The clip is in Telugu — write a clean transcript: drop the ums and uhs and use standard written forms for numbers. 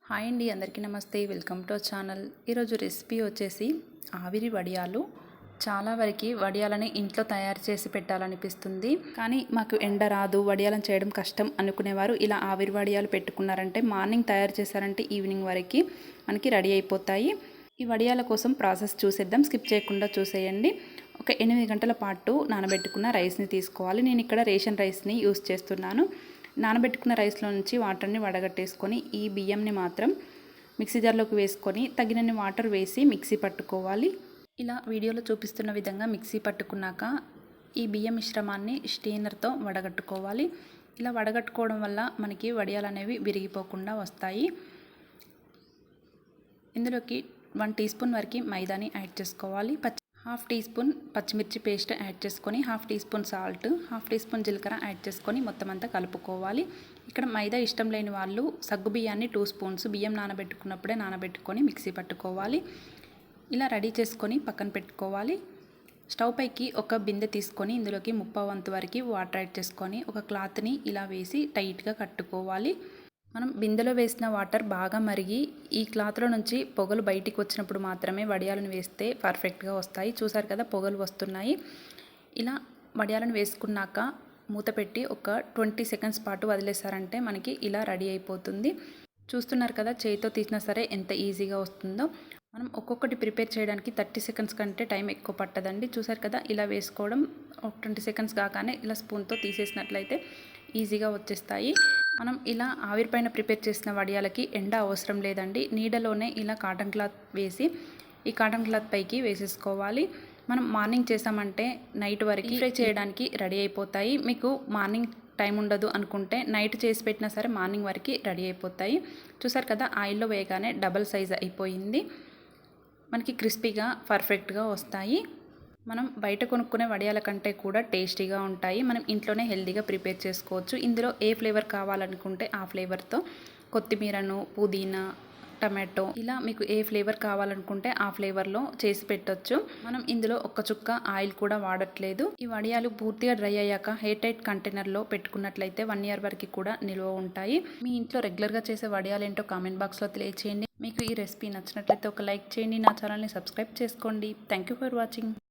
హాయ్ అండి, అందరికీ నమస్తే. Welcome to our channel. ఈరోజు రెసిపీ వచ్చేసి ఆవిరి వడియాలు. చాలా వరకు వడియాలని ఇంట్లో తయారు చేసి పెట్టాలనిపిస్తుంది, కానీ మాకు ఎండ రాదు, వడియాలను చేయడం కష్టం అనుకునేవారు ఇలా ఆవిరి వడియాలు పెట్టుకున్నారంటే మార్నింగ్ తయారు చేశారంటే ఈవినింగ్ వరకు మనకి రెడీ అయిపోతాయి. ఈ వడియాల కోసం ప్రాసెస్ చూసేద్దాం, స్కిప్ చేయకుండా చూసేయండి. ఒక 8 గంటల పాటు నానబెట్టుకున్న రైస్ని తీసుకోవాలి. నేను ఇక్కడ రేషన్ రైస్ని యూస్ చేస్తున్నాను. నానబెట్టుకున్న రైస్లో నుంచి వాటర్ని వడగట్టేసుకొని ఈ బియ్యంని మాత్రం మిక్సీ జార్లోకి వేసుకొని తగినన్ని వాటర్ వేసి మిక్సీ పట్టుకోవాలి. ఇలా వీడియోలో చూపిస్తున్న విధంగా మిక్సీ పట్టుకున్నాక ఈ బియ్యం మిశ్రమాన్ని స్టెయినర్తో వడగట్టుకోవాలి. ఇలా వడగట్టుకోవడం వల్ల మనకి వడియాలు అనేవి విరిగిపోకుండా వస్తాయి. ఇందులోకి 1 టీ స్పూన్ వరకు మైదాని యాడ్ చేసుకోవాలి. హాఫ్ టీ స్పూన్ పచ్చిమిర్చి పేస్ట్ యాడ్ చేసుకొని, half teaspoon salt, half teaspoon జీలకర్ర యాడ్ చేసుకొని మొత్తం అంతా కలుపుకోవాలి. ఇక్కడ మైదా ఇష్టం లేని వాళ్ళు సగ్గు బియ్యాన్ని 2 స్పూన్స్ బియ్యం నానబెట్టుకున్నప్పుడే నానబెట్టుకొని మిక్సీ పట్టుకోవాలి. ఇలా రెడీ చేసుకొని పక్కన పెట్టుకోవాలి. స్టవ్ పైకి ఒక బిందె తీసుకొని ఇందులోకి 1/2 వంతు వరకు వాటర్ యాడ్ చేసుకొని ఒక క్లాత్ని ఇలా వేసి టైట్గా కట్టుకోవాలి. మనం బిందెలో వేసిన వాటర్ బాగా మరిగి ఈ క్లాత్లో నుంచి పొగలు బయటికి వచ్చినప్పుడు మాత్రమే వడియాలను వేస్తే పర్ఫెక్ట్గా వస్తాయి. చూసారు కదా, పొగలు వస్తున్నాయి. ఇలా వడియాలను వేసుకున్నాక మూత పెట్టి ఒక 20 సెకండ్స్ పాటు వదిలేసారంటే మనకి ఇలా రెడీ అయిపోతుంది. చూస్తున్నారు కదా, చేతితో తీసినా సరే ఎంత ఈజీగా వస్తుందో. మనం ఒక్కొక్కటి ప్రిపేర్ చేయడానికి 30 సెకండ్స్ కంటే టైం ఎక్కువ పట్టదండి. చూసారు కదా, ఇలా వేసుకోవడం 20 సెకండ్స్ కాగానే ఇలా స్పూన్తో తీసేసినట్లయితే ఈజీగా వచ్చేస్తాయి. మనం ఇలా ఆవిరి పైన ప్రిపేర్ చేసిన వడియాలకి ఎండ అవసరం లేదండి. నీడలోనే ఇలా కాటన్ క్లాత్ వేసి ఈ కాటన్ క్లాత్ పైకి వేసేసుకోవాలి. మనం మార్నింగ్ చేసామంటే నైట్ వరకు ఫ్రై చేయడానికి రెడీ అయిపోతాయి. మీకు మార్నింగ్ టైం ఉండదు అనుకుంటే నైట్ చేసి పెట్టినా సరే మార్నింగ్ వరకు రెడీ అయిపోతాయి. చూసారు కదా, ఆయిల్లో వేయగానే డబల్ సైజ్ అయిపోయింది. మనకి క్రిస్పీగా పర్ఫెక్ట్గా వస్తాయి. మనం బయట కొనుక్కునే వడియాల కంటే కూడా టేస్టీగా ఉంటాయి. మనం ఇంట్లోనే హెల్తీగా ప్రిపేర్ చేసుకోవచ్చు. ఇందులో ఏ ఫ్లేవర్ కావాలనుకుంటే ఆ ఫ్లేవర్తో కొత్తిమీరను, పుదీనా, టమాటో ఇలా మీకు ఏ ఫ్లేవర్ కావాలనుకుంటే ఆ ఫ్లేవర్లో చేసి పెట్టొచ్చు. మనం ఇందులో ఒక్క చుక్క ఆయిల్ కూడా వాడట్లేదు. ఈ వడియాలు పూర్తిగా డ్రై అయ్యాక ఎయిర్ టైట్ కంటైనర్లో పెట్టుకున్నట్లయితే 1 ఇయర్ వరకు కూడా నిల్వ ఉంటాయి. మీ ఇంట్లో రెగ్యులర్గా చేసే వడియాలు ఏంటో కామెంట్ బాక్స్లో తెలియచేయండి. మీకు ఈ రెసిపీ నచ్చినట్లయితే ఒక లైక్ చేయండి. నా ఛానల్ని సబ్స్క్రైబ్ చేసుకోండి. Thank you for watching.